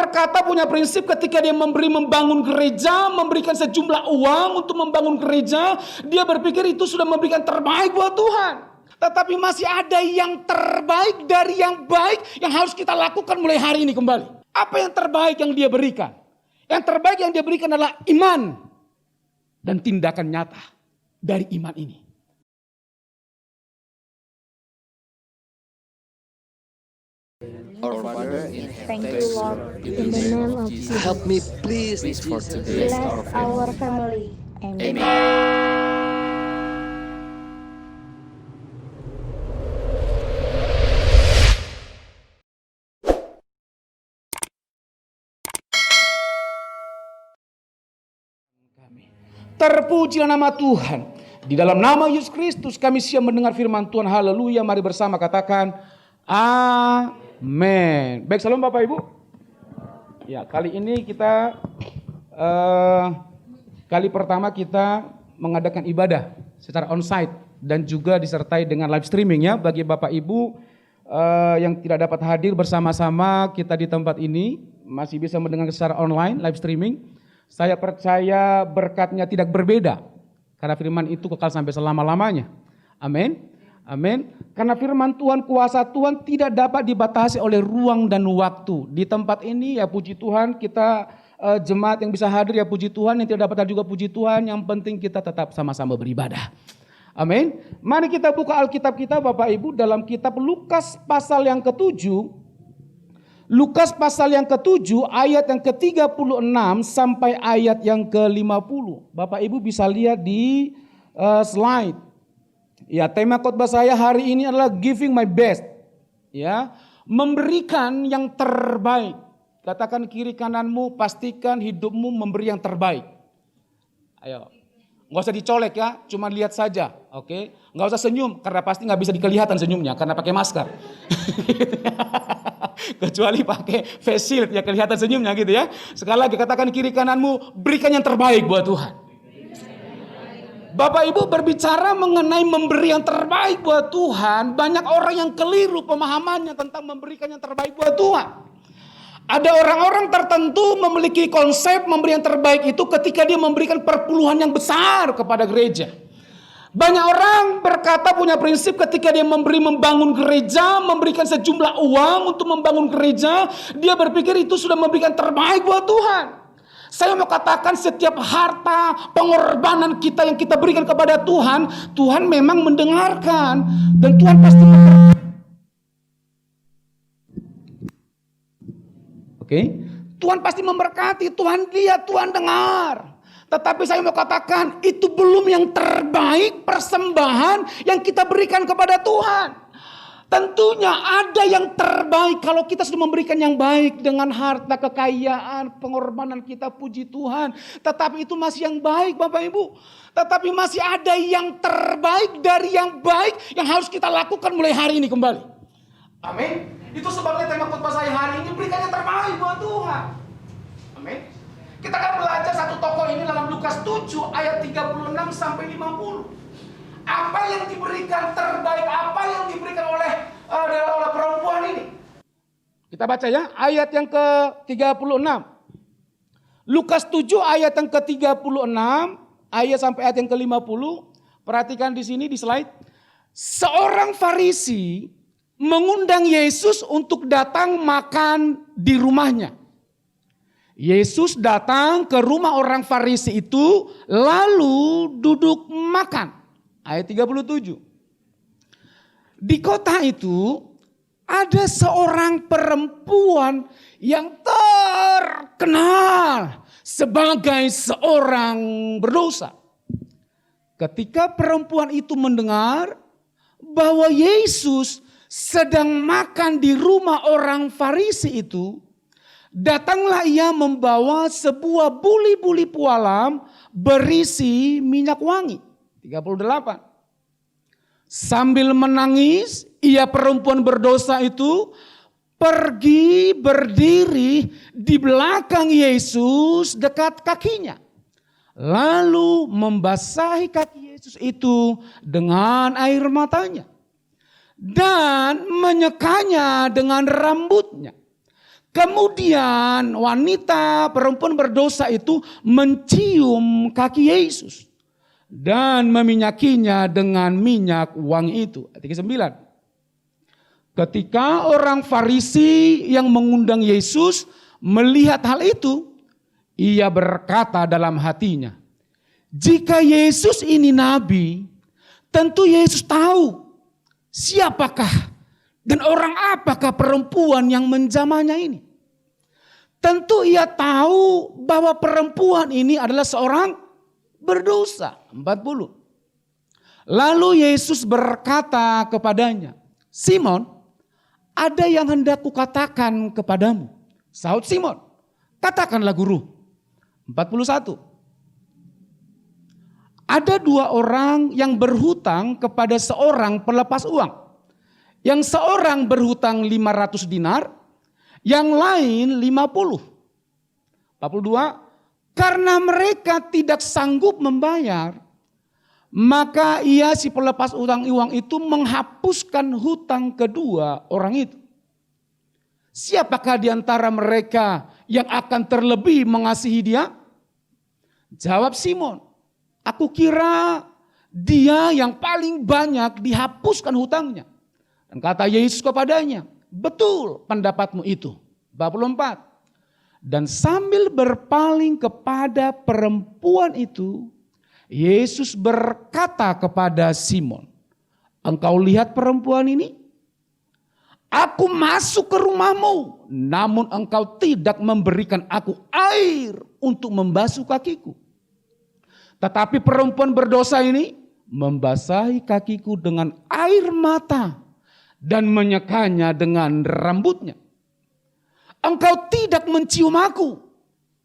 berkata, punya prinsip ketika dia membangun gereja, memberikan sejumlah uang untuk membangun gereja, dia berpikir itu sudah memberikan terbaik buat Tuhan. Tetapi masih ada yang terbaik dari yang baik yang harus kita lakukan mulai hari ini kembali. Apa yang terbaik yang dia berikan? Yang terbaik yang dia berikan adalah iman dan tindakan nyata dari iman ini. Our Father in Thank you, Lord, in the name of Jesus. help me please for today. Bless our family. Amen. Terpujilah nama Tuhan. Di dalam nama Yesus Kristus kami siap mendengar firman Tuhan. Haleluya. Mari bersama katakan amin. Baik, salam Bapak Ibu. Ya, kali ini kita kali pertama kita mengadakan ibadah secara onsite dan juga disertai dengan live streaming ya. Bagi Bapak Ibu yang tidak dapat hadir bersama-sama kita di tempat ini masih bisa mendengar secara online live streaming. Saya percaya berkatnya tidak berbeda karena firman itu kekal sampai selama-lamanya. Amin. Amin. Karena firman Tuhan, kuasa Tuhan tidak dapat dibatasi oleh ruang dan waktu. Di tempat ini ya puji Tuhan, kita jemaat yang bisa hadir ya puji Tuhan, yang tidak dapat hadir juga puji Tuhan. Yang penting kita tetap sama-sama beribadah. Amin. Mari kita buka Alkitab kita Bapak Ibu dalam kitab Lukas pasal yang ke-7. Lukas pasal yang ke-7 ayat yang ke-36 sampai ayat yang ke-50. Bapak Ibu bisa lihat di slide. Ya, tema khotbah saya hari ini adalah giving my best. Ya, memberikan yang terbaik. Katakan kiri kananmu, pastikan hidupmu memberi yang terbaik. Ayo. Nggak usah dicolek ya, cuma lihat saja, oke? Nggak usah senyum, karena pasti nggak bisa kelihatan senyumnya, karena pakai masker. Kecuali pakai face shield, ya kelihatan senyumnya gitu ya. Sekali lagi katakan kiri kananmu, berikan yang terbaik buat Tuhan. Bapak Ibu berbicara mengenai memberi yang terbaik buat Tuhan, banyak orang yang keliru pemahamannya tentang memberikan yang terbaik buat Tuhan. Ada orang-orang tertentu memiliki konsep memberi yang terbaik itu ketika dia memberikan perpuluhan yang besar kepada gereja. Banyak orang berkata punya prinsip ketika dia membangun gereja, memberikan sejumlah uang untuk membangun gereja, dia berpikir itu sudah memberikan terbaik buat Tuhan. Saya mau katakan setiap harta pengorbanan kita yang kita berikan kepada Tuhan, Tuhan memang mendengarkan dan Tuhan pasti memberkati. Oke, Tuhan pasti memberkati, Tuhan lihat, Tuhan dengar. Tetapi saya mau katakan itu belum yang terbaik persembahan yang kita berikan kepada Tuhan. Tentunya ada yang terbaik kalau kita sudah memberikan yang baik dengan harta, kekayaan, pengorbanan kita, puji Tuhan. Tetapi itu masih yang baik Bapak Ibu. Tetapi masih ada yang terbaik dari yang baik yang harus kita lakukan mulai hari ini kembali. Amin. Itu sebabnya tema khotbah saya hari ini, berikan yang terbaik buat Tuhan. Amin. Kita akan belajar satu tokoh ini dalam Lukas 7 ayat 36 sampai 50. Apa yang diberikan terbaik, apa yang diberikan oleh perempuan ini. Kita baca ya, ayat yang ke-36. Lukas 7 ayat yang ke-36, ayat sampai ayat yang ke-50. Perhatikan di sini di slide. Seorang Farisi mengundang Yesus untuk datang makan di rumahnya. Yesus datang ke rumah orang Farisi itu lalu duduk makan. Ayat 37. Di kota itu ada seorang perempuan yang terkenal sebagai seorang berdosa. Ketika perempuan itu mendengar bahwa Yesus sedang makan di rumah orang Farisi itu, datanglah ia membawa sebuah buli-buli pualam berisi minyak wangi. 38. Sambil menangis, ia perempuan berdosa itu pergi berdiri di belakang Yesus dekat kakinya. Lalu membasahi kaki Yesus itu dengan air matanya. Dan menyekanya dengan rambutnya. Kemudian wanita perempuan berdosa itu mencium kaki Yesus dan meminyakinya dengan minyak wangi itu. Ayat 9. Ketika orang Farisi yang mengundang Yesus melihat hal itu, ia berkata dalam hatinya, jika Yesus ini nabi, tentu Yesus tahu siapakah dan orang apakah perempuan yang menjamahnya ini. Tentu ia tahu bahwa perempuan ini adalah seorang berdosa. 40. Lalu Yesus berkata kepadanya, Simon, ada yang hendak kukatakan kepadamu. Sahut Simon, katakanlah guru. 41. Ada 2 orang yang berhutang kepada seorang pelepas uang. Yang seorang berhutang 500 dinar, yang lain 50. 42. Karena mereka tidak sanggup membayar, maka ia si pelepas utang uang itu menghapuskan hutang kedua orang itu. Siapakah di antara mereka yang akan terlebih mengasihi dia? Jawab Simon, aku kira dia yang paling banyak dihapuskan hutangnya. Dan kata Yesus kepadanya, betul pendapatmu itu. 44. Dan sambil berpaling kepada perempuan itu, Yesus berkata kepada Simon, engkau lihat perempuan ini? Aku masuk ke rumahmu, namun engkau tidak memberikan aku air untuk membasuh kakiku. Tetapi perempuan berdosa ini membasahi kakiku dengan air mata dan menyekanya dengan rambutnya. Engkau tidak mencium aku,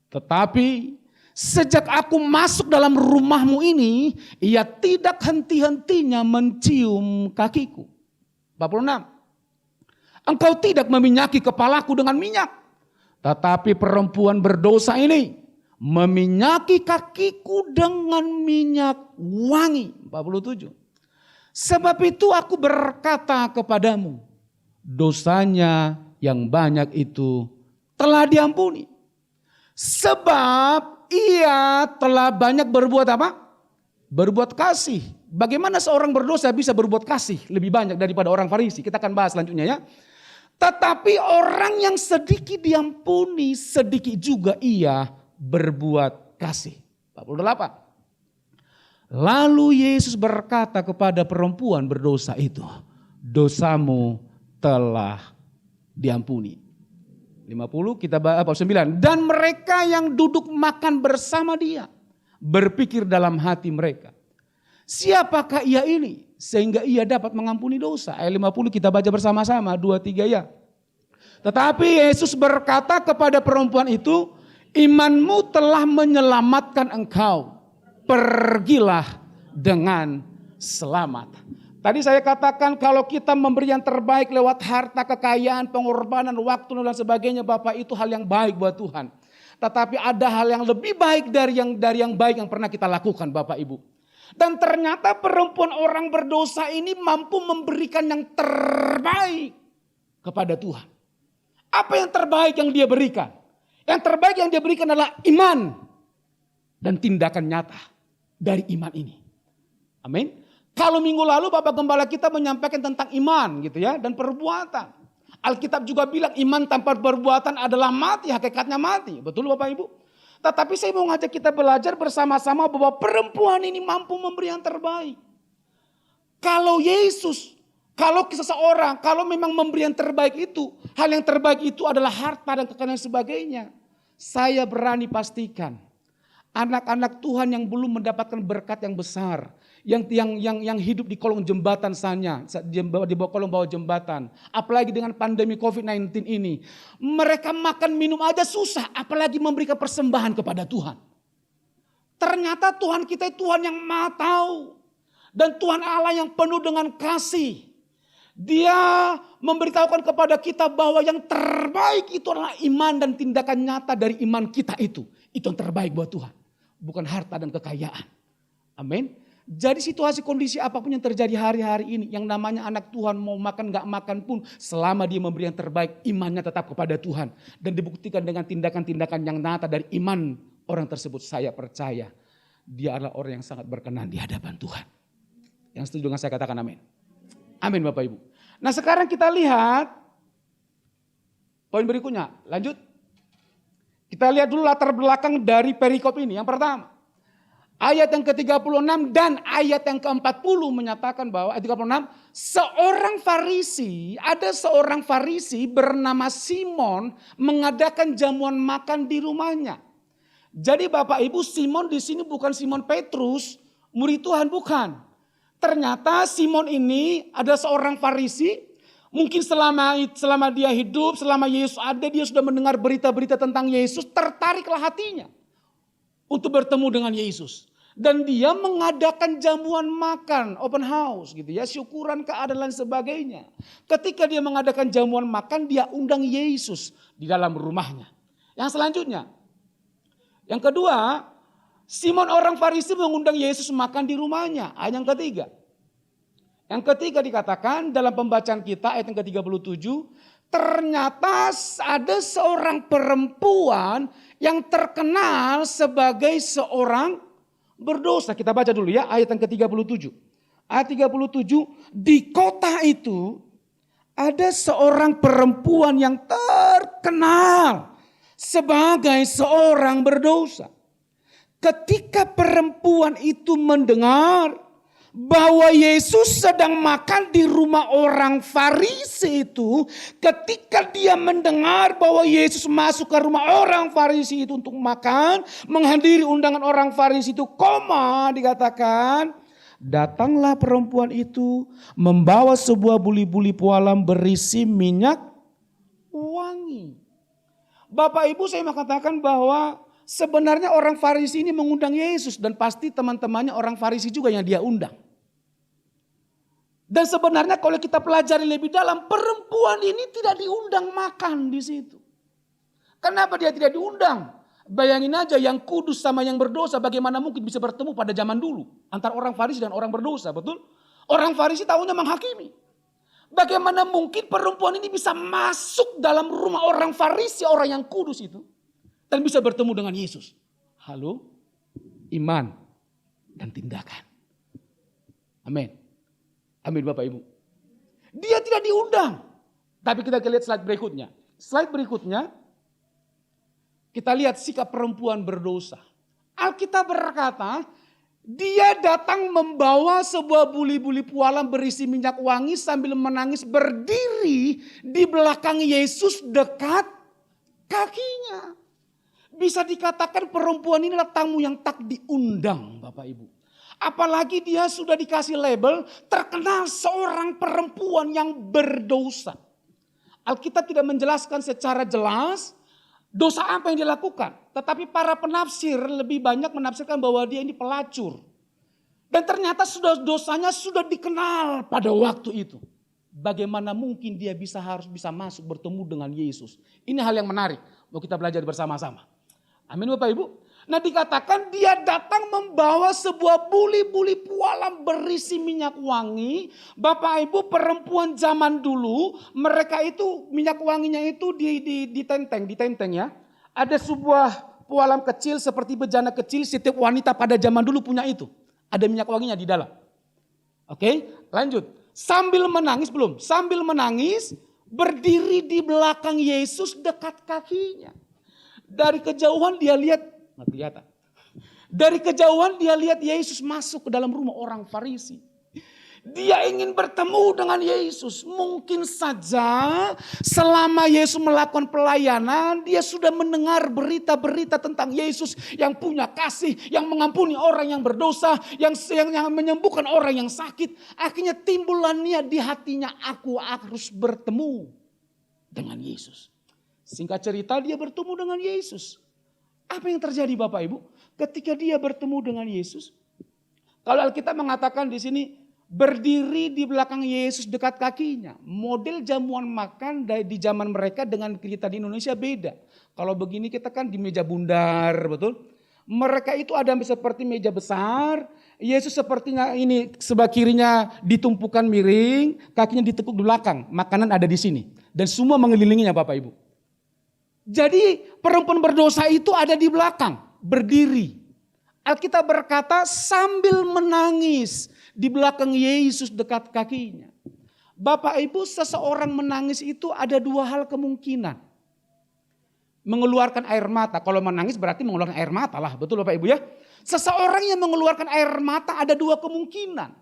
tetapi sejak aku masuk dalam rumahmu ini, ia tidak henti-hentinya mencium kakiku. 46. Engkau tidak meminyaki kepalaku dengan minyak, tetapi perempuan berdosa ini meminyaki kakiku dengan minyak wangi. 47. Sebab itu aku berkata kepadamu, dosanya yang banyak itu telah diampuni. Sebab ia telah banyak berbuat apa? Berbuat kasih. Bagaimana seorang berdosa bisa berbuat kasih lebih banyak daripada orang Farisi? Kita akan bahas selanjutnya ya. Tetapi orang yang sedikit diampuni, sedikit juga ia berbuat kasih. 48. Lalu Yesus berkata kepada perempuan berdosa itu, dosamu telah diampuni. 50 kita baca 9. Dan mereka yang duduk makan bersama dia berpikir dalam hati mereka, siapakah ia ini sehingga ia dapat mengampuni dosa? Ayat 50 kita baca bersama-sama 2-3 ya. Tetapi Yesus berkata kepada perempuan itu, imanmu telah menyelamatkan engkau. Pergilah dengan selamat. Tadi saya katakan kalau kita memberi yang terbaik lewat harta, kekayaan, pengorbanan, waktu dan sebagainya, Bapak, itu hal yang baik buat Tuhan. Tetapi ada hal yang lebih baik dari yang baik yang pernah kita lakukan, Bapak Ibu. Dan ternyata perempuan orang berdosa ini mampu memberikan yang terbaik kepada Tuhan. Apa yang terbaik yang dia berikan? Yang terbaik yang dia berikan adalah iman dan tindakan nyata dari iman ini. Amin. Kalau minggu lalu Bapak Gembala kita menyampaikan tentang iman gitu ya dan perbuatan. Alkitab juga bilang iman tanpa perbuatan adalah mati, hakikatnya mati. Betul Bapak Ibu? Tetapi saya mau ngajak kita belajar bersama-sama bahwa perempuan ini mampu memberi yang terbaik. Kalau Yesus, kalau seseorang, kalau memang memberi yang terbaik itu, hal yang terbaik itu adalah harta dan kekayaan sebagainya. Saya berani pastikan anak-anak Tuhan yang belum mendapatkan berkat yang besar, yang hidup di kolong jembatan sana, di bawah kolong bawah jembatan, apalagi dengan pandemi COVID-19 ini, mereka makan minum aja susah, apalagi memberikan persembahan kepada Tuhan. Ternyata Tuhan kita Tuhan yang Maha Tahu dan Tuhan Allah yang penuh dengan kasih. Dia memberitahukan kepada kita bahwa yang terbaik itu adalah iman dan tindakan nyata dari iman kita itu. Itu yang terbaik buat Tuhan. Bukan harta dan kekayaan. Amin. Jadi situasi kondisi apapun yang terjadi hari-hari ini, yang namanya anak Tuhan mau makan gak makan pun, selama dia memberi yang terbaik, imannya tetap kepada Tuhan. Dan dibuktikan dengan tindakan-tindakan yang nyata dari iman orang tersebut. Saya percaya dia adalah orang yang sangat berkenan di hadapan Tuhan. Yang setuju dengan saya katakan amin. Amin Bapak Ibu. Nah sekarang kita lihat poin berikutnya, lanjut. Kita lihat dulu latar belakang dari perikop ini. Yang pertama, ayat yang ke-36 dan ayat yang ke-40 menyatakan bahwa ayat 36, ada seorang Farisi bernama Simon mengadakan jamuan makan di rumahnya. Jadi Bapak Ibu, Simon di sini bukan Simon Petrus, murid Tuhan, bukan. Ternyata Simon ini ada seorang Farisi. Mungkin selama dia hidup, selama Yesus ada, dia sudah mendengar berita-berita tentang Yesus, tertariklah hatinya untuk bertemu dengan Yesus. Dan dia mengadakan jamuan makan, open house gitu ya, syukuran, keadilan sebagainya. Ketika dia mengadakan jamuan makan, dia undang Yesus di dalam rumahnya. Yang selanjutnya, yang kedua, Simon orang Farisi mengundang Yesus makan di rumahnya. Ayat yang ketiga. Yang ketiga dikatakan dalam pembacaan kita ayat yang ke-37, ternyata ada seorang perempuan yang terkenal sebagai seorang berdosa. Kita baca dulu ya ayat yang ke-37. Ayat 37, di kota itu ada seorang perempuan yang terkenal sebagai seorang berdosa. Ketika perempuan itu mendengar bahwa Yesus sedang makan di rumah orang Farisi itu, ketika dia mendengar bahwa Yesus masuk ke rumah orang Farisi itu untuk makan, menghadiri undangan orang Farisi itu, dikatakan, datanglah perempuan itu membawa sebuah buli-buli pualam berisi minyak wangi. Bapak Ibu, saya mau katakan bahwa sebenarnya orang Farisi ini mengundang Yesus dan pasti teman-temannya orang Farisi juga yang dia undang. Dan sebenarnya kalau kita pelajari lebih dalam, perempuan ini tidak diundang makan di situ. Kenapa dia tidak diundang? Bayangin aja yang kudus sama yang berdosa bagaimana mungkin bisa bertemu pada zaman dulu. Antara orang Farisi dan orang berdosa, betul? Orang Farisi tahunya menghakimi. Bagaimana mungkin perempuan ini bisa masuk dalam rumah orang Farisi, orang yang kudus itu. Dan bisa bertemu dengan Yesus. Halo, iman dan tindakan. Amin. Amin Bapak Ibu. Dia tidak diundang. Tapi kita lihat slide berikutnya. Slide berikutnya, kita lihat sikap perempuan berdosa. Alkitab berkata, dia datang membawa sebuah buli-buli pualam berisi minyak wangi sambil menangis berdiri di belakang Yesus dekat kakinya. Bisa dikatakan perempuan ini adalah tamu yang tak diundang Bapak Ibu. Apalagi dia sudah dikasih label terkenal seorang perempuan yang berdosa. Alkitab tidak menjelaskan secara jelas dosa apa yang dilakukan. Tetapi para penafsir lebih banyak menafsirkan bahwa dia ini pelacur. Dan ternyata dosanya sudah dikenal pada waktu itu. Bagaimana mungkin dia harus bisa masuk bertemu dengan Yesus. Ini hal yang menarik. Mau kita belajar bersama-sama. Amin Bapak Ibu. Nah dikatakan dia datang membawa sebuah buli-buli pualam berisi minyak wangi. Bapak Ibu, perempuan zaman dulu mereka itu minyak wanginya itu ditenteng ya. Ada sebuah pualam kecil seperti bejana kecil, setiap wanita pada zaman dulu punya itu. Ada minyak wanginya di dalam. Oke, lanjut. Sambil menangis berdiri di belakang Yesus dekat kakinya. Dari kejauhan dia lihat, nggak kelihatan. Dari kejauhan dia lihat Yesus masuk ke dalam rumah orang Farisi. Dia ingin bertemu dengan Yesus. Mungkin saja selama Yesus melakukan pelayanan, dia sudah mendengar berita-berita tentang Yesus yang punya kasih, yang mengampuni orang yang berdosa, yang menyembuhkan orang yang sakit. Akhirnya timbullah niat di hatinya, aku harus bertemu dengan Yesus. Singkat cerita dia bertemu dengan Yesus. Apa yang terjadi Bapak Ibu? Ketika dia bertemu dengan Yesus, kalau Alkitab mengatakan di sini berdiri di belakang Yesus dekat kakinya. Model jamuan makan di zaman mereka dengan kita di Indonesia beda. Kalau begini kita kan di meja bundar, betul? Mereka itu ada seperti meja besar Yesus sepertinya ini sebelah kirinya ditumpukan miring, kakinya ditekuk di belakang. Makanan ada di sini. Dan semua mengelilinginya Bapak Ibu. Jadi perempuan berdosa itu ada di belakang, berdiri. Alkitab berkata sambil menangis di belakang Yesus dekat kakinya. Bapak Ibu, seseorang menangis itu ada dua hal kemungkinan. Mengeluarkan air mata. Kalau menangis berarti mengeluarkan air mata lah. Betul Bapak Ibu ya? Seseorang yang mengeluarkan air mata ada dua kemungkinan.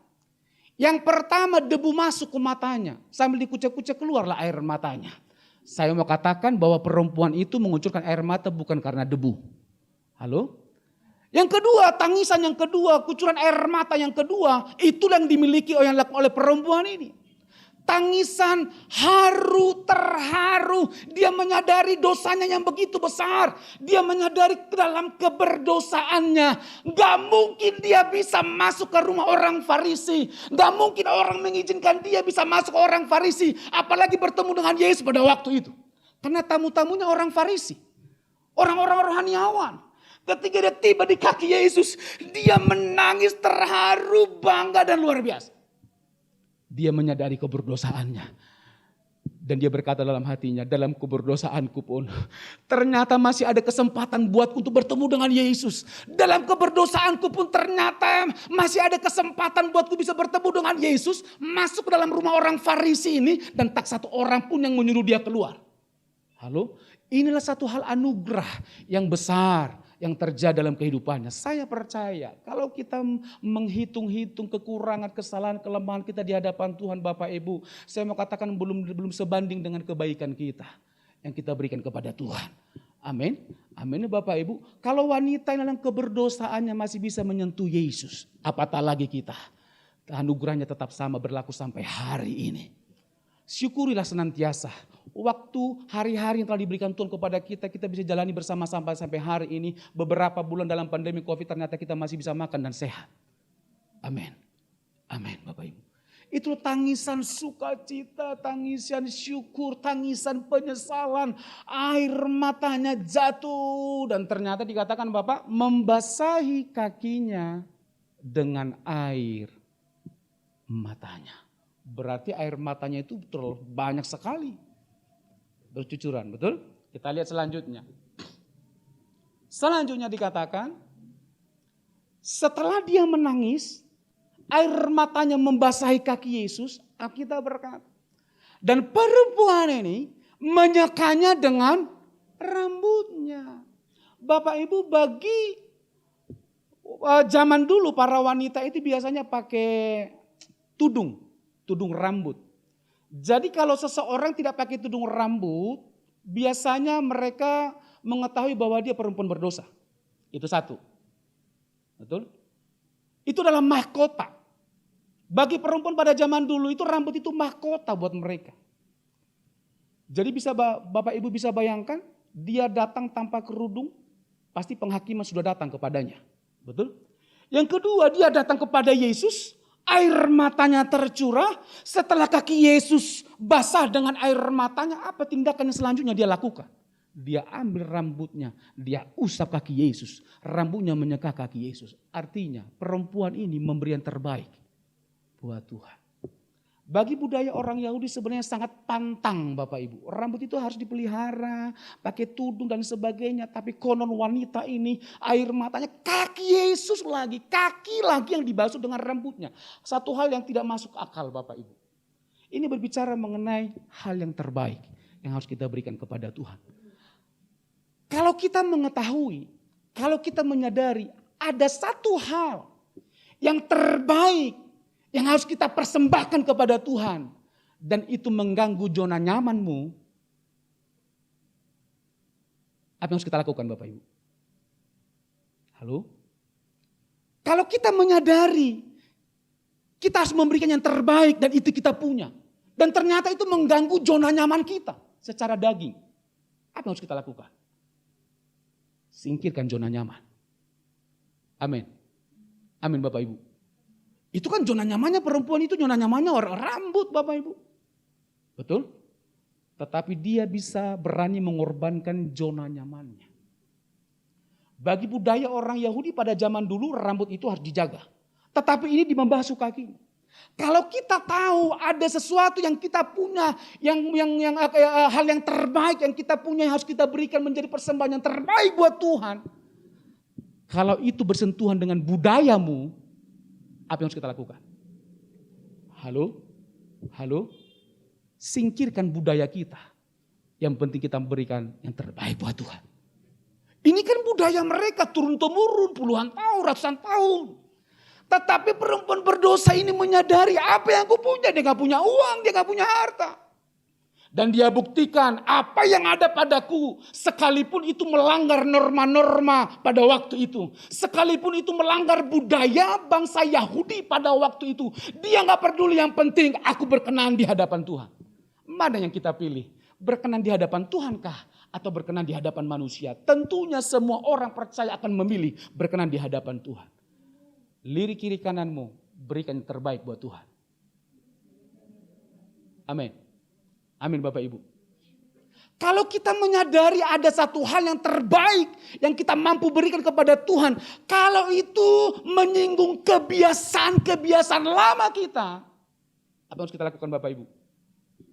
Yang pertama debu masuk ke matanya. Sambil dikucek-kucek keluarlah air matanya. Saya mau katakan bahwa perempuan itu mengucurkan air mata bukan karena debu. Halo? Yang kedua, tangisan yang kedua, kucuran air mata yang kedua. Itulah yang dimiliki oleh perempuan ini. Tangisan haru terharu. Dia menyadari dosanya yang begitu besar. Dia menyadari dalam keberdosaannya. Gak mungkin dia bisa masuk ke rumah orang Farisi. Gak mungkin orang mengizinkan dia bisa masuk ke orang Farisi. Apalagi bertemu dengan Yesus pada waktu itu. Karena tamu-tamunya orang Farisi. Orang-orang rohaniawan. Ketika dia tiba di kaki Yesus. Dia menangis terharu, bangga dan luar biasa. Dia menyadari keberdosaannya. Dan dia berkata dalam hatinya, dalam keberdosaanku pun ternyata masih ada kesempatan buatku untuk bertemu dengan Yesus. Dalam keberdosaanku pun ternyata masih ada kesempatan buatku bisa bertemu dengan Yesus. Masuk ke dalam rumah orang Farisi ini dan tak satu orang pun yang menyuruh dia keluar. Halo, inilah satu hal anugerah yang besar yang terjadi dalam kehidupannya. Saya percaya kalau kita menghitung-hitung kekurangan, kesalahan, kelemahan kita di hadapan Tuhan Bapak Ibu. Saya mau katakan belum sebanding dengan kebaikan kita yang kita berikan kepada Tuhan. Amin. Amin Bapak Ibu. Kalau wanita yang dalam keberdosaannya masih bisa menyentuh Yesus. Apatah lagi kita. Anugerahnya tetap sama berlaku sampai hari ini. Syukurilah senantiasa. Waktu hari-hari yang telah diberikan Tuhan kepada kita, kita bisa jalani bersama-sama sampai hari ini. Beberapa bulan dalam pandemi COVID ternyata kita masih bisa makan dan sehat. Amin. Amin Bapak Ibu. Itu tangisan sukacita, tangisan syukur, tangisan penyesalan. Air matanya jatuh dan ternyata dikatakan Bapak membasahi kakinya dengan air matanya. Berarti air matanya itu banyak sekali. Bercucuran, betul? Kita lihat selanjutnya. Selanjutnya dikatakan, setelah dia menangis, air matanya membasahi kaki Yesus, Alkitab berkata. Dan perempuan ini menyekanya dengan rambutnya. Bapak Ibu, bagi zaman dulu para wanita itu biasanya pakai tudung rambut. Jadi kalau seseorang tidak pakai tudung rambut, biasanya mereka mengetahui bahwa dia perempuan berdosa. Itu satu. Betul? Itu adalah mahkota. Bagi perempuan pada zaman dulu itu rambut itu mahkota buat mereka. Jadi Bapak Ibu bisa bayangkan, dia datang tanpa kerudung, pasti penghakiman sudah datang kepadanya. Betul? Yang kedua, dia datang kepada Yesus. Air matanya tercurah, setelah kaki Yesus basah dengan air matanya, apa tindakan yang selanjutnya dia lakukan? Dia ambil rambutnya, dia usap kaki Yesus, rambutnya menyeka kaki Yesus. Artinya perempuan ini memberi yang terbaik buat Tuhan. Bagi budaya orang Yahudi sebenarnya sangat pantang Bapak Ibu. Rambut itu harus dipelihara, pakai tudung dan sebagainya. Tapi konon wanita ini air matanya kaki Yesus lagi. Kaki lagi yang dibasuh dengan rambutnya. Satu hal yang tidak masuk akal Bapak Ibu. Ini berbicara mengenai hal yang terbaik yang harus kita berikan kepada Tuhan. Kalau kita mengetahui, kalau kita menyadari ada satu hal yang terbaik yang harus kita persembahkan kepada Tuhan. Dan itu mengganggu zona nyamanmu. Apa yang harus kita lakukan Bapak Ibu? Halo? Kalau kita menyadari, kita harus memberikan yang terbaik dan itu kita punya. Dan ternyata itu mengganggu zona nyaman kita secara daging. Apa yang harus kita lakukan? Singkirkan zona nyaman. Amin. Amin Bapak Ibu. Itu kan zona nyamannya perempuan itu, zona nyamannya orang rambut Bapak Ibu. Betul? Tetapi dia bisa berani mengorbankan zona nyamannya. Bagi budaya orang Yahudi pada zaman dulu rambut itu harus dijaga. Tetapi ini di membasuh kakinya. Kalau kita tahu ada sesuatu yang kita punya, hal yang terbaik yang kita punya yang harus kita berikan menjadi persembahan yang terbaik buat Tuhan. Kalau itu bersentuhan dengan budayamu, apa yang harus kita lakukan? Halo? Singkirkan budaya kita. Yang penting kita memberikan yang terbaik buat Tuhan. Ini kan budaya mereka turun-temurun puluhan tahun, ratusan tahun. Tetapi perempuan berdosa ini menyadari apa yang aku punya. Dia gak punya uang, dia gak punya harta. Dan dia buktikan apa yang ada padaku. Sekalipun itu melanggar norma-norma pada waktu itu. Sekalipun itu melanggar budaya bangsa Yahudi pada waktu itu. Dia gak peduli, yang penting aku berkenan di hadapan Tuhan. Mana yang kita pilih? Berkenan di hadapan Tuhankah? Atau berkenan di hadapan manusia? Tentunya semua orang percaya akan memilih berkenan di hadapan Tuhan. Lirik kiri kananmu, berikan yang terbaik buat Tuhan. Amin. Amin Bapak Ibu. Kalau kita menyadari ada satu hal yang terbaik yang kita mampu berikan kepada Tuhan. Kalau itu menyinggung kebiasaan-kebiasaan lama kita. Apa yang harus kita lakukan Bapak Ibu?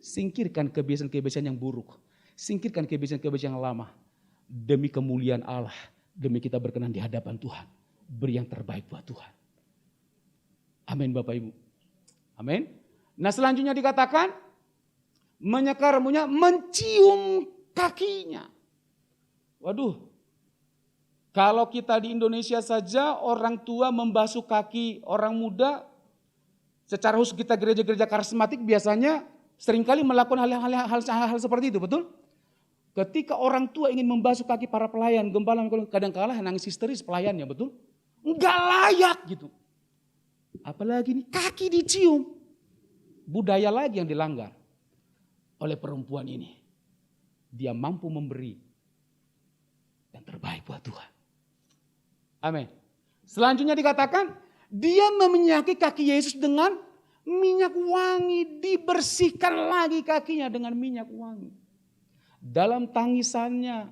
Singkirkan kebiasaan-kebiasaan yang buruk. Singkirkan kebiasaan-kebiasaan yang lama. Demi kemuliaan Allah. Demi kita berkenan di hadapan Tuhan. Beri yang terbaik buat Tuhan. Amin Bapak Ibu. Amin. Nah selanjutnya dikatakan. Menyekarmunya, mencium kakinya. Waduh. Kalau kita di Indonesia saja orang tua membasuh kaki orang muda. Secara khusus kita gereja-gereja karismatik biasanya seringkali melakukan hal seperti itu, betul? Ketika orang tua ingin membasuh kaki para pelayan, gembala kadang-kala nangis histeris pelayannya, betul? Enggak layak gitu. Apalagi ini kaki dicium. Budaya lagi yang dilanggar oleh perempuan ini. Dia mampu memberi yang terbaik buat Tuhan. Amin. Selanjutnya dikatakan, dia meminyaki kaki Yesus dengan minyak wangi. Dibersihkan lagi kakinya dengan minyak wangi. Dalam tangisannya,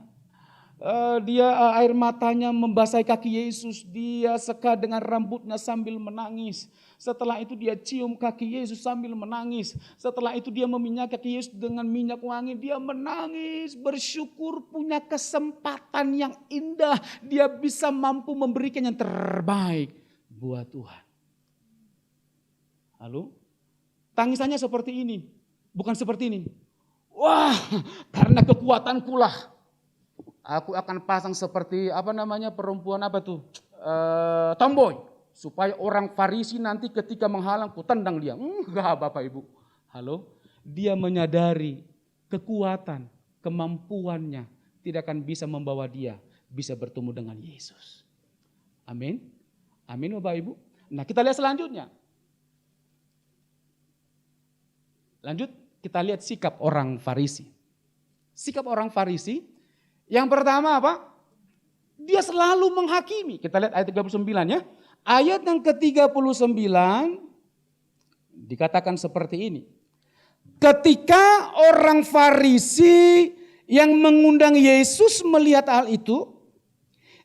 dia air matanya membasahi kaki Yesus. Dia seka dengan rambutnya sambil menangis. Setelah itu dia cium kaki Yesus sambil menangis. Setelah itu dia meminyak kaki Yesus dengan minyak wangi. Dia menangis, bersyukur, punya kesempatan yang indah. Dia bisa mampu memberikan yang terbaik buat Tuhan. Lalu tangisannya seperti ini. Bukan seperti ini. Wah, karena kekuatanku lah. Aku akan pasang seperti perempuan tomboy. Supaya orang Farisi nanti ketika menghalang ku tendang dia. Enggak Bapak Ibu. Halo. Dia menyadari kekuatan, kemampuannya tidak akan bisa membawa dia bisa bertemu dengan Yesus. Amin. Amin Bapak Ibu. Nah kita lihat selanjutnya. Lanjut kita lihat sikap orang Farisi. Sikap orang Farisi yang pertama apa? Dia selalu menghakimi. Kita lihat ayat 39 ya. Ayat yang ke-39 dikatakan seperti ini. Ketika orang Farisi yang mengundang Yesus melihat hal itu,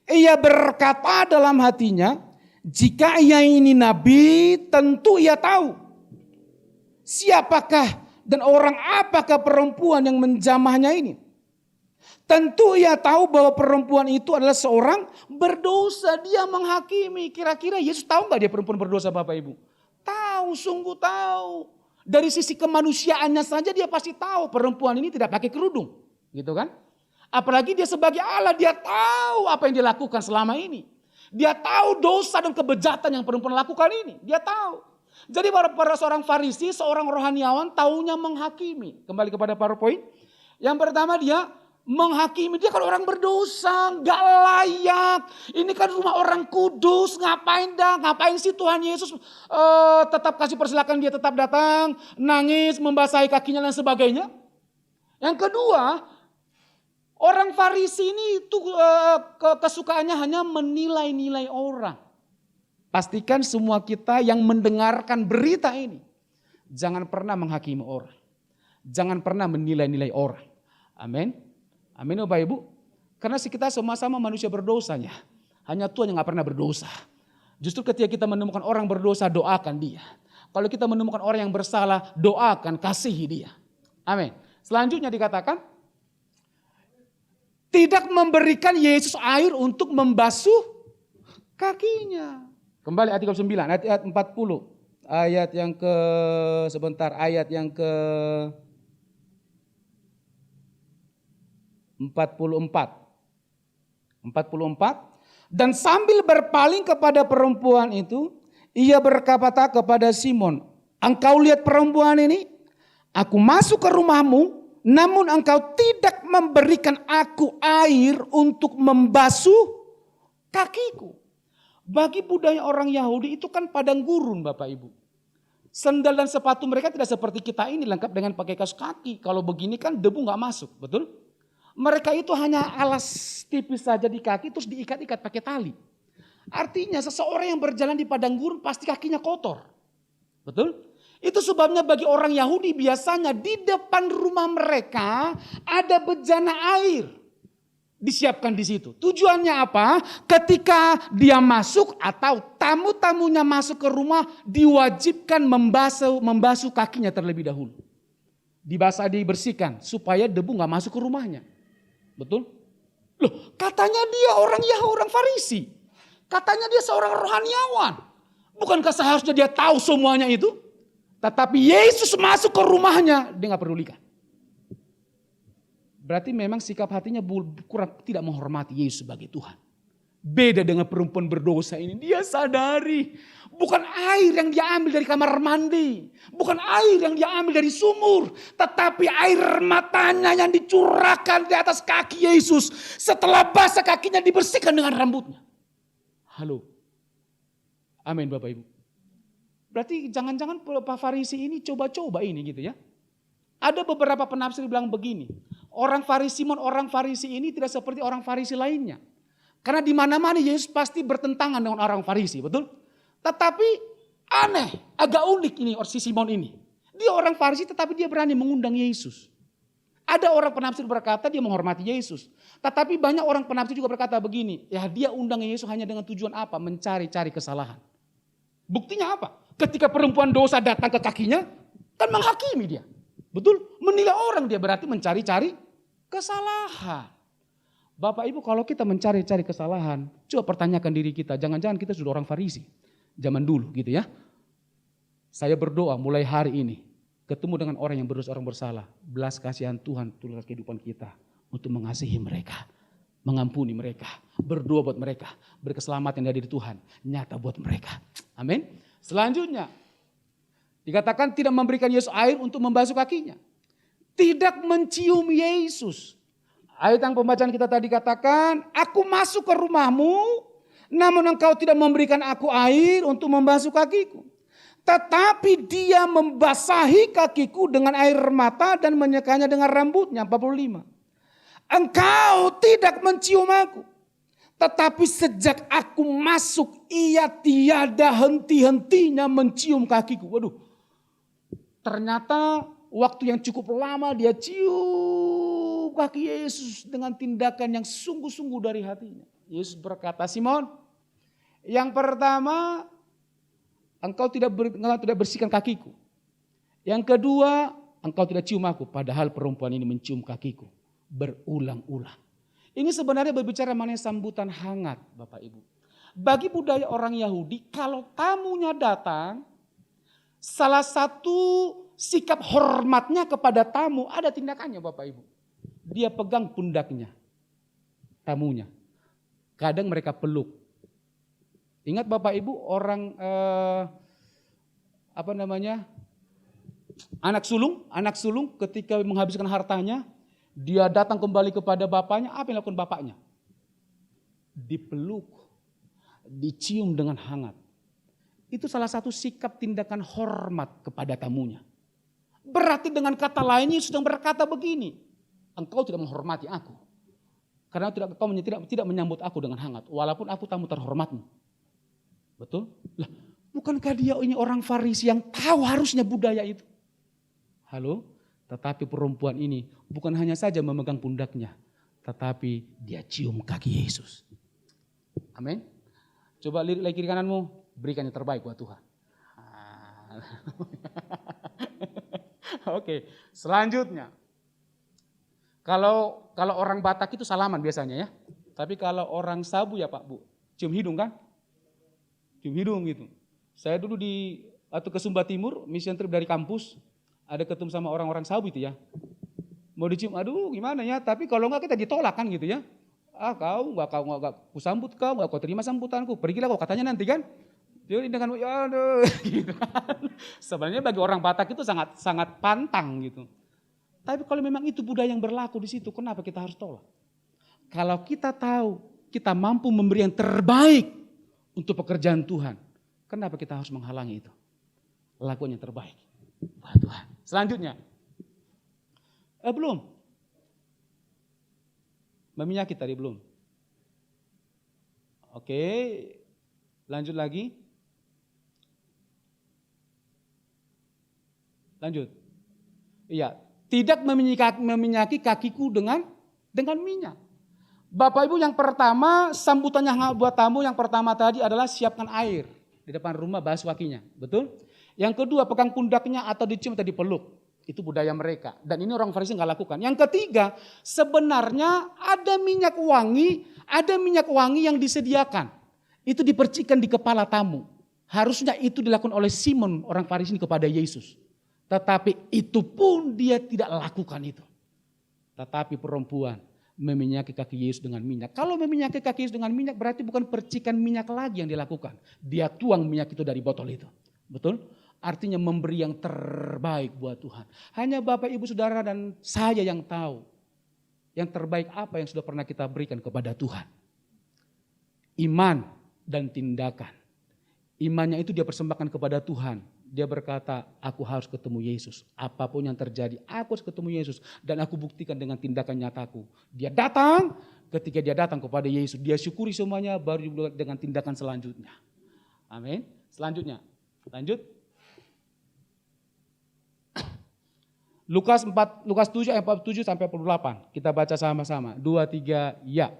ia berkata dalam hatinya, jika ia ini nabi, tentu ia tahu siapakah dan orang apakah perempuan yang menjamahnya ini. Tentu ia tahu bahwa perempuan itu adalah seorang berdosa. Dia menghakimi. Kira-kira Yesus tahu gak dia perempuan berdosa Bapak Ibu? Tahu, sungguh tahu. Dari sisi kemanusiaannya saja dia pasti tahu perempuan ini tidak pakai kerudung. Gitu kan? Apalagi dia sebagai Allah, dia tahu apa yang dia lakukan selama ini. Dia tahu dosa dan kebejatan yang perempuan lakukan ini. Dia tahu. Jadi para seorang Farisi, seorang rohaniawan taunya menghakimi. Kembali kepada PowerPoint. Yang pertama dia menghakimi, dia kan orang berdosa, gak layak. Ini kan rumah orang kudus, ngapain sih Tuhan Yesus tetap kasih persilakan dia tetap datang, nangis, membasahi kakinya dan sebagainya. Yang kedua, orang Farisi ini itu kesukaannya hanya menilai-nilai orang. Pastikan semua kita yang mendengarkan berita ini, jangan pernah menghakimi orang. Jangan pernah menilai-nilai orang. Amin. Amin Bapak Ibu. Karena kita sama-sama manusia berdosanya. Hanya Tuhan yang gak pernah berdosa. Justru ketika kita menemukan orang berdosa, doakan dia. Kalau kita menemukan orang yang bersalah, doakan, kasihi dia. Amin. Selanjutnya dikatakan, tidak memberikan Yesus air untuk membasuh kakinya. Kembali ayat 39, ayat 40. Ayat yang ke, ayat yang ke 44. Dan sambil berpaling kepada perempuan itu, ia berkata kepada Simon, engkau lihat perempuan ini? Aku masuk ke rumahmu, namun engkau tidak memberikan aku air untuk membasuh kakiku. Bagi budaya orang Yahudi itu kan padang gurun Bapak Ibu. Sendal dan sepatu mereka tidak seperti kita ini lengkap dengan pakai kaos kaki. Kalau begini kan debu gak masuk, betul? Mereka itu hanya alas tipis saja di kaki terus diikat-ikat pakai tali. Artinya seseorang yang berjalan di padang gurun pasti kakinya kotor. Betul? Itu sebabnya bagi orang Yahudi biasanya di depan rumah mereka ada bejana air. Disiapkan di situ. Tujuannya apa? Ketika dia masuk atau tamu-tamunya masuk ke rumah diwajibkan membasuh kakinya terlebih dahulu. Dibersihkan supaya debu gak masuk ke rumahnya. Betul? Loh, katanya dia orang Farisi. Katanya dia seorang rohaniawan. Bukankah seharusnya dia tahu semuanya itu? Tetapi Yesus masuk ke rumahnya, dia gak pedulikan. Berarti memang sikap hatinya kurang tidak menghormati Yesus sebagai Tuhan. Beda dengan perempuan berdosa ini. Dia sadari bukan air yang dia ambil dari kamar mandi. Bukan air yang dia ambil dari sumur. Tetapi air matanya yang dicurahkan di atas kaki Yesus. Setelah basah kakinya dibersihkan dengan rambutnya. Halo. Amin Bapak Ibu. Berarti jangan-jangan Pak Farisi ini coba-coba ini gitu ya. Ada beberapa penafsir bilang begini. Orang Farisi ini tidak seperti orang Farisi lainnya. Karena di mana-mana Yesus pasti bertentangan dengan orang Farisi, betul? Tetapi aneh, agak unik ini si Simon ini. Dia orang Farisi tetapi dia berani mengundang Yesus. Ada orang penafsir berkata dia menghormati Yesus. Tetapi banyak orang penafsir juga berkata begini, ya dia undang Yesus hanya dengan tujuan apa? Mencari-cari kesalahan. Buktinya apa? Ketika perempuan dosa datang ke kakinya, kan menghakimi dia. Betul? Menilai orang dia berarti mencari-cari kesalahan. Bapak Ibu kalau kita mencari-cari kesalahan, coba pertanyakan diri kita, jangan-jangan kita sudah orang Farisi. Zaman dulu gitu ya. Saya berdoa mulai hari ini, ketemu dengan orang yang berdosa, orang bersalah. Belas kasihan Tuhan tulus kehidupan kita untuk mengasihi mereka. Mengampuni mereka, berdoa buat mereka, berkeselamatan yang dari Tuhan, nyata buat mereka. Amin. Selanjutnya, dikatakan tidak memberikan Yesus air untuk membasuh kakinya. Tidak mencium Yesus. Ayat yang pembacaan kita tadi katakan, aku masuk ke rumahmu, namun engkau tidak memberikan aku air untuk membasuh kakiku. Tetapi dia membasahi kakiku dengan air mata dan menyekanya dengan rambutnya. 45. Engkau tidak mencium aku. Tetapi sejak aku masuk, ia tiada henti-hentinya mencium kakiku. Waduh, ternyata waktu yang cukup lama dia cium kaki Yesus dengan tindakan yang sungguh-sungguh dari hatinya. Yesus berkata, Simon, yang pertama engkau tidak bersihkan kakiku. Yang kedua, engkau tidak cium aku. Padahal perempuan ini mencium kakiku berulang-ulang. Ini sebenarnya berbicara mengenai sambutan hangat Bapak Ibu. Bagi budaya orang Yahudi, kalau tamunya datang, salah satu sikap hormatnya kepada tamu ada tindakannya Bapak Ibu. Dia pegang pundaknya, tamunya. Kadang mereka peluk. Ingat Bapak Ibu orang anak sulung ketika menghabiskan hartanya, dia datang kembali kepada bapaknya, apa yang dilakukan bapaknya? Dipeluk, dicium dengan hangat. Itu salah satu sikap tindakan hormat kepada tamunya. Berarti dengan kata lainnya sedang berkata begini, engkau tidak menghormati aku. Karena kau tidak menyambut aku dengan hangat, walaupun aku tamu terhormatmu. Betul? Lah, bukankah dia ini orang Farisi yang tahu harusnya budaya itu? Halo? Tetapi perempuan ini bukan hanya saja memegang pundaknya, tetapi dia cium kaki Yesus. Amin. Coba lirik lagi kiri kananmu, berikan yang terbaik buat Tuhan. Oke, selanjutnya. Kalau orang Batak itu salaman biasanya ya. Tapi kalau orang Sabu ya Pak Bu, cium hidung kan? Cium hidung gitu. Saya dulu ke Sumba Timur, mission trip dari kampus, ada ketemu sama orang-orang Sabu itu ya. Mau dicium, aduh gimana ya, tapi kalau enggak kita ditolak kan gitu ya. Kau enggak kusambut kau, enggak kau terima sambutanku, pergilah kau katanya nanti kan. Jadi dengan ya aduh gitu kan. Sebenarnya bagi orang Batak itu sangat sangat pantang gitu. Tapi kalau memang itu budaya yang berlaku di situ, kenapa kita harus tolak? Kalau kita tahu kita mampu memberi yang terbaik untuk pekerjaan Tuhan, kenapa kita harus menghalangi itu? Lakukan yang terbaik buat Tuhan. Selanjutnya, belum. Meminyaki tadi belum. Oke, lanjut lagi. Lanjut. Iya, tidak meminyaki kakiku dengan minyak. Bapak Ibu, yang pertama sambutannya buat tamu yang pertama tadi adalah siapkan air di depan rumah, basuh kakinya, betul? Yang kedua pegang pundaknya atau dicium atau dipeluk, itu budaya mereka. Dan ini orang Farisi nggak lakukan. Yang ketiga, sebenarnya ada minyak wangi yang disediakan, itu dipercikan di kepala tamu. Harusnya itu dilakukan oleh Simon orang Farisi kepada Yesus. Tetapi itu pun dia tidak lakukan itu. Tetapi perempuan meminyaki kaki Yesus dengan minyak. Kalau meminyaki kaki Yesus dengan minyak berarti bukan percikan minyak lagi yang dilakukan. Dia tuang minyak itu dari botol itu. Betul? Artinya memberi yang terbaik buat Tuhan. Hanya Bapak, Ibu, Saudara dan saya yang tahu. Yang terbaik apa yang sudah pernah kita berikan kepada Tuhan. Iman dan tindakan. Imannya itu dia persembahkan kepada Tuhan. Dia berkata, aku harus ketemu Yesus. Apapun yang terjadi, aku harus ketemu Yesus. Dan aku buktikan dengan tindakan nyataku. Dia datang, ketika dia datang kepada Yesus, dia syukuri semuanya, baru dengan tindakan selanjutnya. Amin. Selanjutnya, lanjut. Lukas 7 ayat 47 sampai 48. Kita baca sama-sama. 2, 3, ya.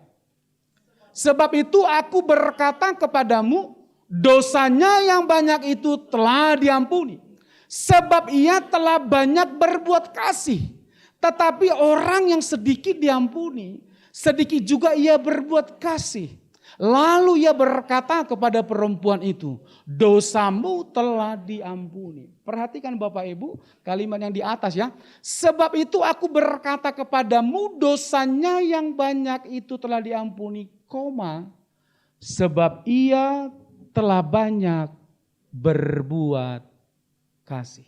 Sebab itu aku berkata kepadamu, dosanya yang banyak itu telah diampuni. Sebab ia telah banyak berbuat kasih. Tetapi orang yang sedikit diampuni, sedikit juga ia berbuat kasih. Lalu ia berkata kepada perempuan itu, dosamu telah diampuni. Perhatikan Bapak Ibu, kalimat yang di atas ya. Sebab itu aku berkata kepadamu, dosanya yang banyak itu telah diampuni, sebab ia telah banyak berbuat kasih.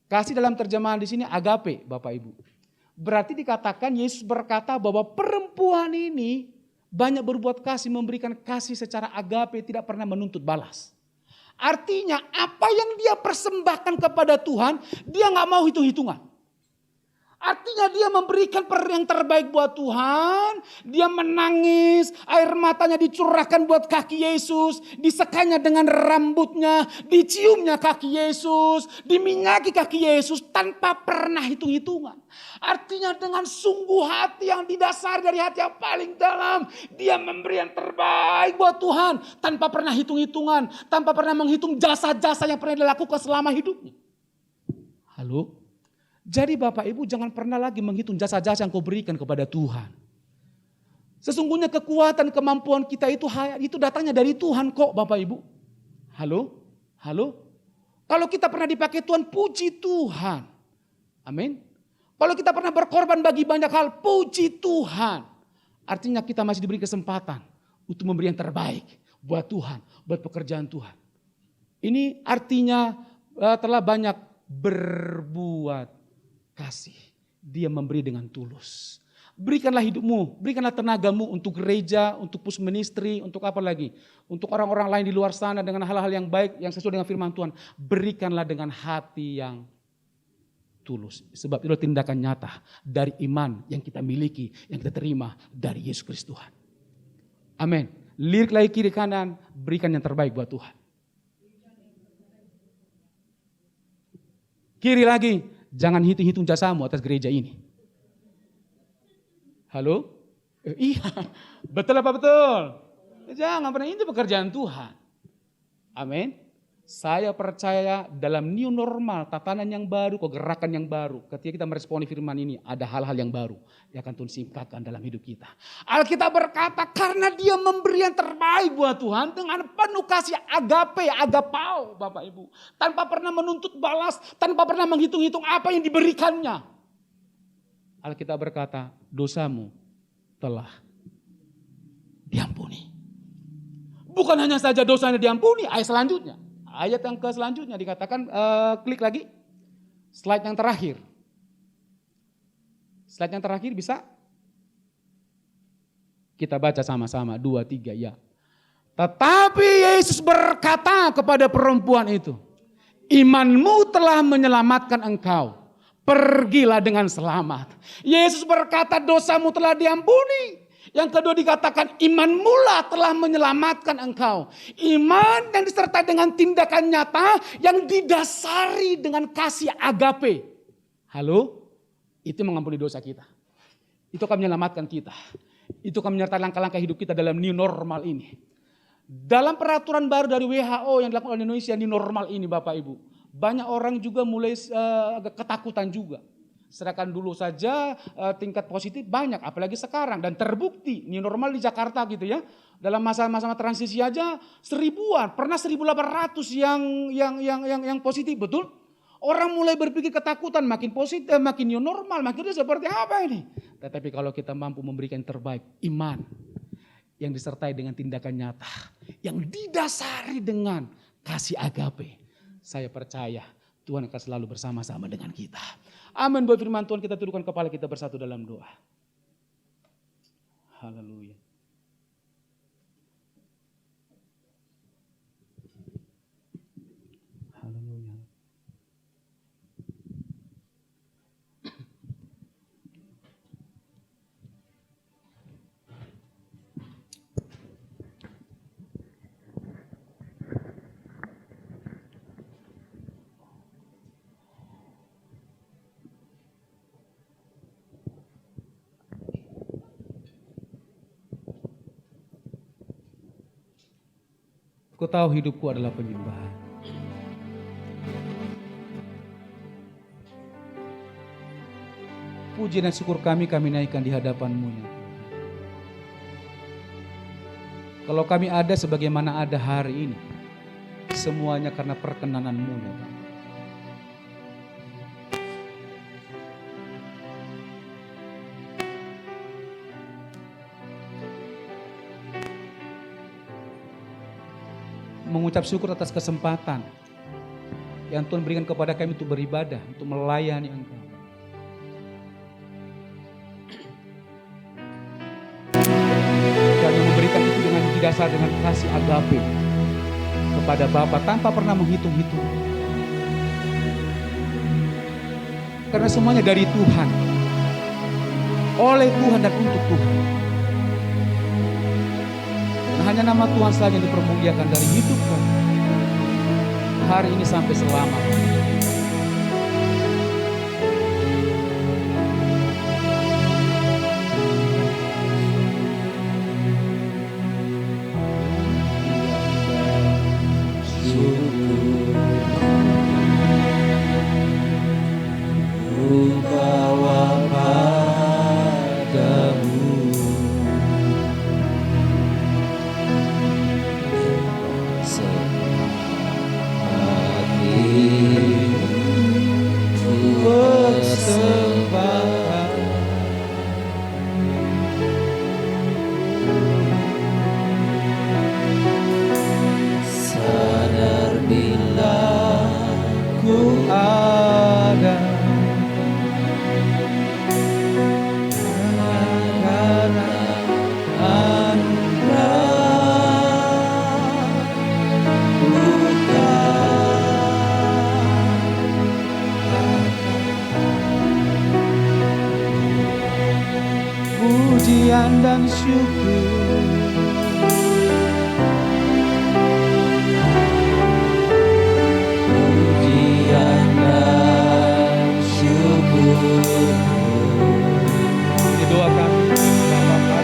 Kasih dalam terjemahan di sini agape, Bapak Ibu. Berarti dikatakan Yesus berkata bahwa perempuan ini banyak berbuat kasih, memberikan kasih secara agape, tidak pernah menuntut balas. Artinya apa yang dia persembahkan kepada Tuhan, dia nggak mau hitung-hitungan. Artinya dia memberikan yang terbaik buat Tuhan. Dia menangis, air matanya dicurahkan buat kaki Yesus. Disekanya dengan rambutnya, diciumnya kaki Yesus, diminyaki kaki Yesus tanpa pernah hitung-hitungan. Artinya dengan sungguh hati yang didasari dari hati yang paling dalam. Dia memberi yang terbaik buat Tuhan tanpa pernah hitung-hitungan. Tanpa pernah menghitung jasa-jasa yang pernah dilakukan selama hidupnya. Halo? Jadi Bapak Ibu jangan pernah lagi menghitung jasa-jasa yang kau berikan kepada Tuhan. Sesungguhnya kekuatan, kemampuan kita itu datangnya dari Tuhan kok Bapak Ibu. Halo? Halo? Kalau kita pernah dipakai Tuhan, puji Tuhan. Amin. Kalau kita pernah berkorban bagi banyak hal, puji Tuhan. Artinya kita masih diberi kesempatan untuk memberi yang terbaik buat Tuhan, buat pekerjaan Tuhan. Ini artinya telah banyak berbuat kasih. Dia memberi dengan tulus. Berikanlah hidupmu, berikanlah tenagamu untuk gereja, untuk push ministry, untuk apa lagi? Untuk orang-orang lain di luar sana dengan hal-hal yang baik, yang sesuai dengan firman Tuhan. Berikanlah dengan hati yang tulus. Sebab itu tindakan nyata dari iman yang kita miliki, yang kita terima dari Yesus Kristus Tuhan. Amin. Lirik lagi kiri kanan, berikan yang terbaik buat Tuhan. Kiri lagi, jangan hitung-hitung jasamu atas gereja ini. Halo? Iya, betul apa betul? Jangan pernah, ini pekerjaan Tuhan. Amin. Saya percaya dalam new normal, tatanan yang baru, kegerakan yang baru. Ketika kita meresponi firman ini, ada hal-hal yang baru yang akan Tuhan simpahkan dalam hidup kita. Alkitab berkata, karena dia memberi yang terbaik buat Tuhan dengan penuh kasih agape, agapao, Bapak Ibu. Tanpa pernah menuntut balas, tanpa pernah menghitung-hitung apa yang diberikannya. Alkitab berkata, dosamu telah diampuni. Bukan hanya saja dosanya diampuni, ayat selanjutnya. Ayat yang selanjutnya dikatakan, klik lagi. Slide yang terakhir. Slide yang terakhir bisa? Kita baca sama-sama, 2, 3, ya. Tetapi Yesus berkata kepada perempuan itu, imanmu telah menyelamatkan engkau. Pergilah dengan selamat. Yesus berkata dosamu telah diampuni. Yang kedua dikatakan imanmu lah telah menyelamatkan engkau. Iman yang disertai dengan tindakan nyata yang didasari dengan kasih agape. Halo? Itu mengampuni dosa kita. Itu akan menyelamatkan kita. Itu akan menyertai langkah-langkah hidup kita dalam new normal ini. Dalam peraturan baru dari WHO yang dilakukan oleh Indonesia new normal ini Bapak Ibu. Banyak orang juga mulai agak ketakutan juga. Sedangkan dulu saja tingkat positif banyak, apalagi sekarang. Dan terbukti, new normal di Jakarta gitu ya. Dalam masa-masa transisi aja 1000-an, pernah 1800 yang positif, betul? Orang mulai berpikir ketakutan, makin positif, makin new normal, makin seperti apa ini? Tetapi kalau kita mampu memberikan yang terbaik, iman yang disertai dengan tindakan nyata, yang didasari dengan kasih agape, saya percaya Tuhan akan selalu bersama-sama dengan kita. Amin. Buat firman Tuhan, kita tundukkan kepala kita bersatu dalam doa. Haleluya. Haleluya. Kau tahu hidupku adalah penyembahan. Puji dan syukur kami naikkan di hadapan-Mu ya Tuhan. Kalau kami ada sebagaimana ada hari ini, semuanya karena perkenanan-Mu ya Tuhan. Mengucap syukur atas kesempatan yang Tuhan berikan kepada kami untuk beribadah, untuk melayani Engkau. Kami memberikan itu dengan didasar dengan kasih agape kepada Bapa tanpa pernah menghitung-hitung. Karena semuanya dari Tuhan, oleh Tuhan dan untuk Tuhan. Hanya nama Tuhan saja yang dipermuliakan dari hidup kami hari ini sampai selamanya. Pujian dan syukur, pujian dan syukur. Ini doa kami, Bapa.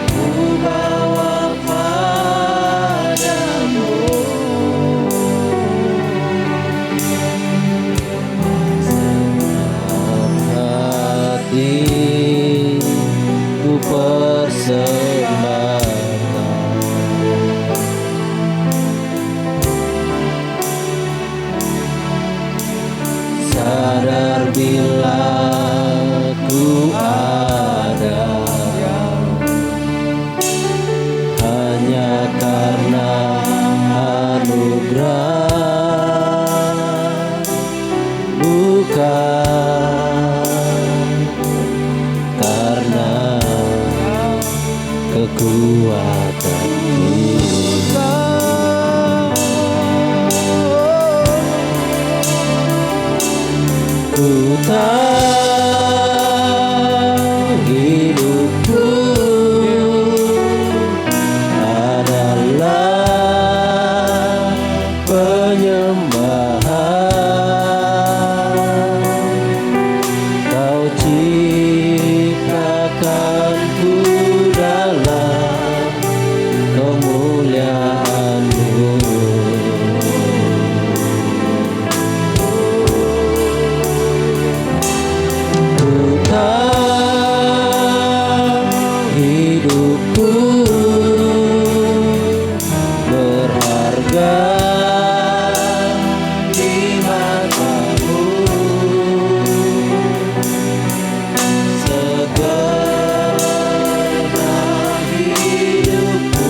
anugerah, bukan karena kekuatanku. Ku tahu hidupku adalah penyembahan. Kau ciptakanku dalam kemuliaan-Mu. Ku tahu hidupku berharga di mata-Mu. Segenap hidupku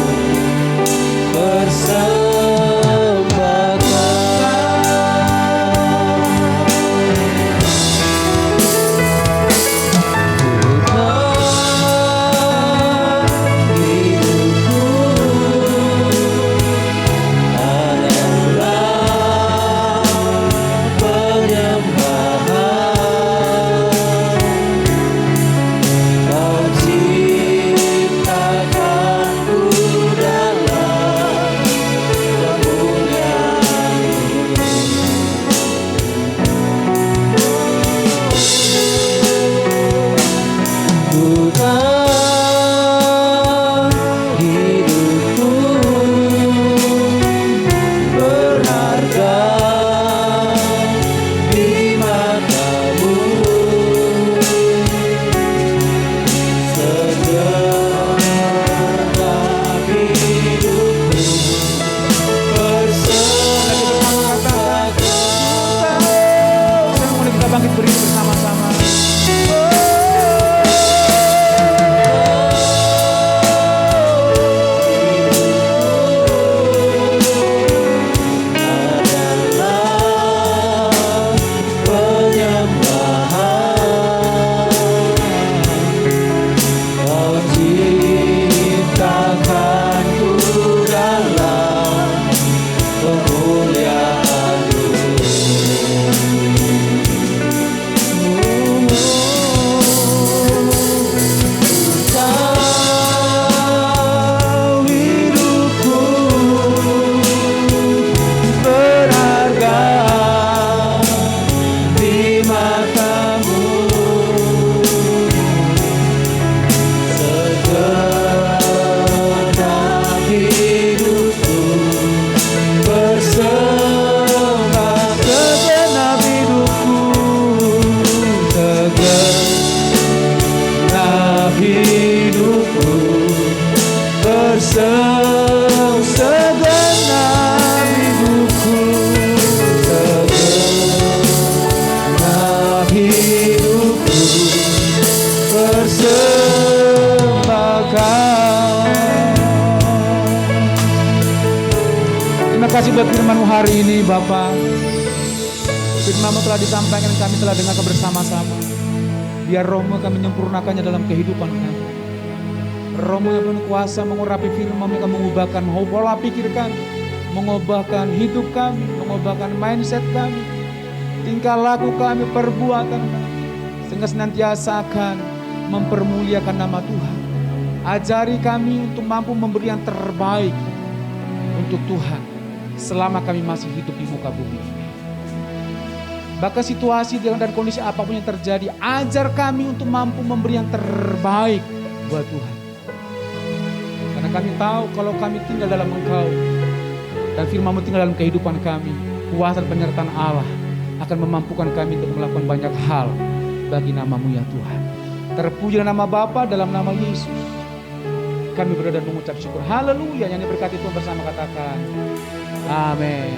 kasih buat firman-Mu hari ini Bapa. Firman-Mu telah disampaikan, kami telah dengar bersama-sama. Biar Roh-Mu kami menyempurnakannya dalam kehidupan kami. Roh-Mu yang penuh kuasa mengurapi firman-Mu, yang mengubahkan pola pikir kami, mengubahkan hidup kami, mengubahkan mindset kami, tingkah laku kami, perbuatan kami, sehingga senantiasa akan mempermuliakan nama Tuhan. Ajari kami untuk mampu memberi yang terbaik untuk Tuhan selama kami masih hidup di muka bumi ini. Bahkan situasi dan kondisi apapun yang terjadi, ajar kami untuk mampu memberi yang terbaik buat Tuhan. Karena kami tahu kalau kami tinggal dalam Engkau dan firman-Mu tinggal dalam kehidupan kami, kuasa dan penyertaan Allah akan memampukan kami untuk melakukan banyak hal bagi nama-Mu ya Tuhan. Terpuji nama Bapa dalam nama Yesus. Kami berdoa dan mengucap syukur. Haleluya. Yang diberkati Tuhan bersama katakan amin.